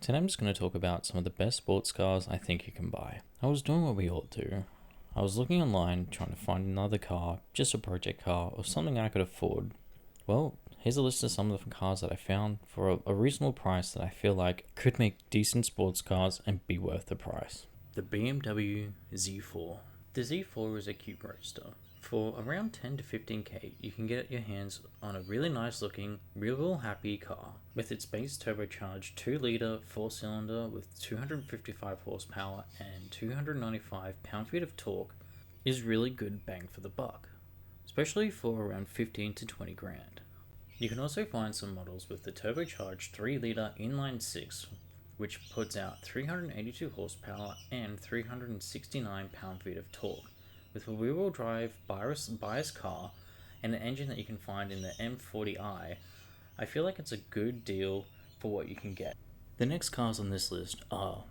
Today I'm just going to talk about some of the best sports cars I think you can buy. I was doing what we all do. I was looking online trying to find another car, just a project car, or something I could afford. Well, here's a list of some of the cars that I found for a reasonable price that I feel like could make decent sports cars and be worth the price. The BMW Z4. The Z4 is a cute roadster. For around 10 to 15k, you can get your hands on a really nice looking, real happy car. With its base turbocharged 2-litre 4-cylinder with 255 horsepower and 295 pound-feet of torque, is really good bang for the buck, especially for around 15 to 20 grand. You can also find some models with the turbocharged 3-litre inline-6, which puts out 382 horsepower and 369 pound-feet of torque, with a wheel-wheel drive bias car and an engine that you can find in the M40i. I feel like it's a good deal for what you can get. The next cars on this list are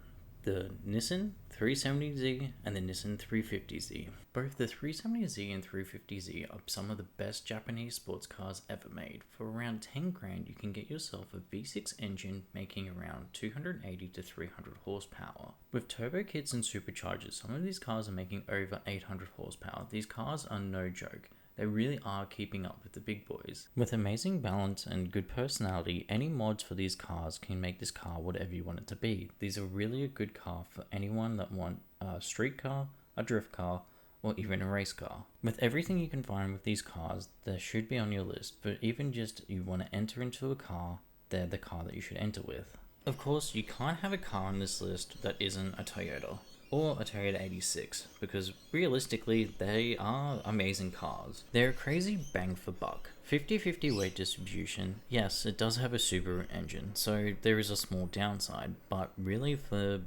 the Nissan 370Z and the Nissan 350Z. Both the 370Z and 350Z are some of the best Japanese sports cars ever made. For around 10 grand, you can get yourself a V6 engine making around 280 to 300 horsepower. With turbo kits and superchargers, some of these cars are making over 800 horsepower. These cars are no joke. They really are keeping up with the big boys. With amazing balance and good personality, any mods for these cars can make this car whatever you want it to be. These are really a good car for anyone that want a street car, a drift car, or even a race car. With everything you can find with these cars, they should be on your list, but even just you want to enter into a car, they're the car that you should enter with. Of course, you can't have a car on this list that isn't a Toyota or a Toyota 86, because realistically they are amazing cars. They're a crazy bang for buck. 50-50 weight distribution. Yes, it does have a Subaru engine, so there is a small downside, but really for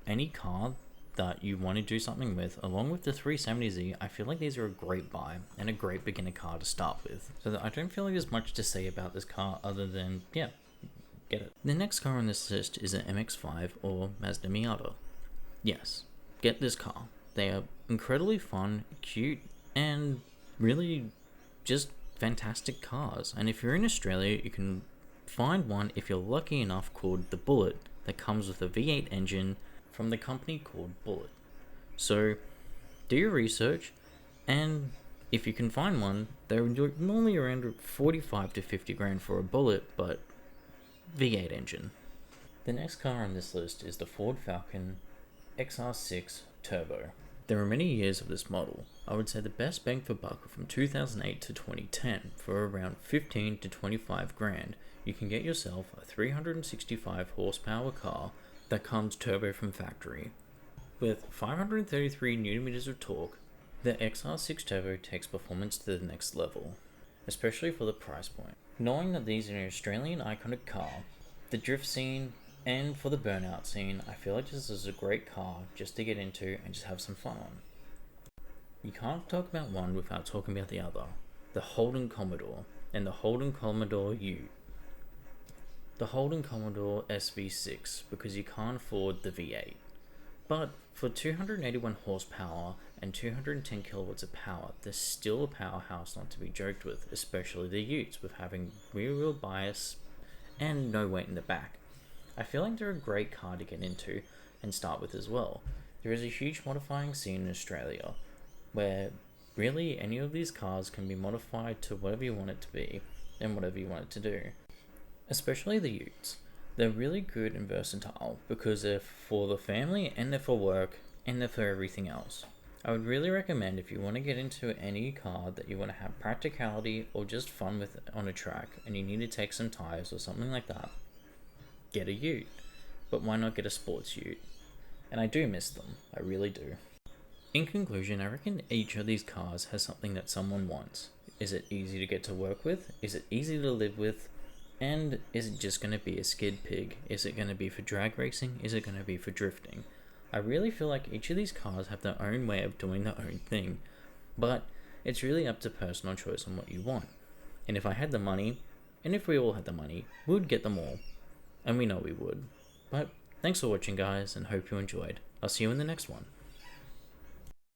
any car that you want to do something with, along with the 370Z, I feel like these are a great buy and a great beginner car to start with. So I don't feel like there's much to say about this car other than, yeah, get it. The next car on this list is an MX-5 or Mazda Miata. Yes, get this car. They are incredibly fun, cute, and really just fantastic cars. And if you're in Australia, you can find one, if you're lucky enough, called the Bullet, that comes with a V8 engine from the company called Bullet. So do your research, and if you can find one, they're normally around 45 to 50 grand for a Bullet, but V8 engine. The next car on this list is the Ford Falcon XR6 Turbo. There are many years of this model. I would say the best bang for buck are from 2008 to 2010. For around 15 to 25 grand, you can get yourself a 365 horsepower car that comes turbo from factory. With 533 Nm of torque, the XR6 Turbo takes performance to the next level, especially for the price point. Knowing that these are an Australian iconic car, the drift scene, and for the burnout scene, I feel like this is a great car just to get into and just have some fun on. You can't talk about one without talking about the other, the Holden Commodore and the Holden Commodore Ute. The Holden Commodore SV6, because you can't afford the V8. But for 281 horsepower and 210 kilowatts of power, there's still a powerhouse not to be joked with, especially the Utes with having rear-wheel bias and no weight in the back. I feel like they're a great car to get into and start with as well. There is a huge modifying scene in Australia where really any of these cars can be modified to whatever you want it to be and whatever you want it to do. Especially the Utes. They're really good and versatile because they're for the family and they're for work and they're for everything else. I would really recommend, if you want to get into any car that you want to have practicality or just fun with on a track and you need to take some tires or something like that, get a Ute. But why not get a sports Ute? And I do miss them, I really do. In conclusion, I reckon each of these cars has something that someone wants. Is it easy to get to work with? Is it easy to live with? And is it just going to be a skid pig? Is it going to be for drag racing? Is it going to be for drifting? I really feel like each of these cars have their own way of doing their own thing, but it's really up to personal choice on what you want. And if I had the money, and if we all had the money, we would get them all. And we know we would. But thanks for watching, guys, and hope you enjoyed. I'll see you in the next one.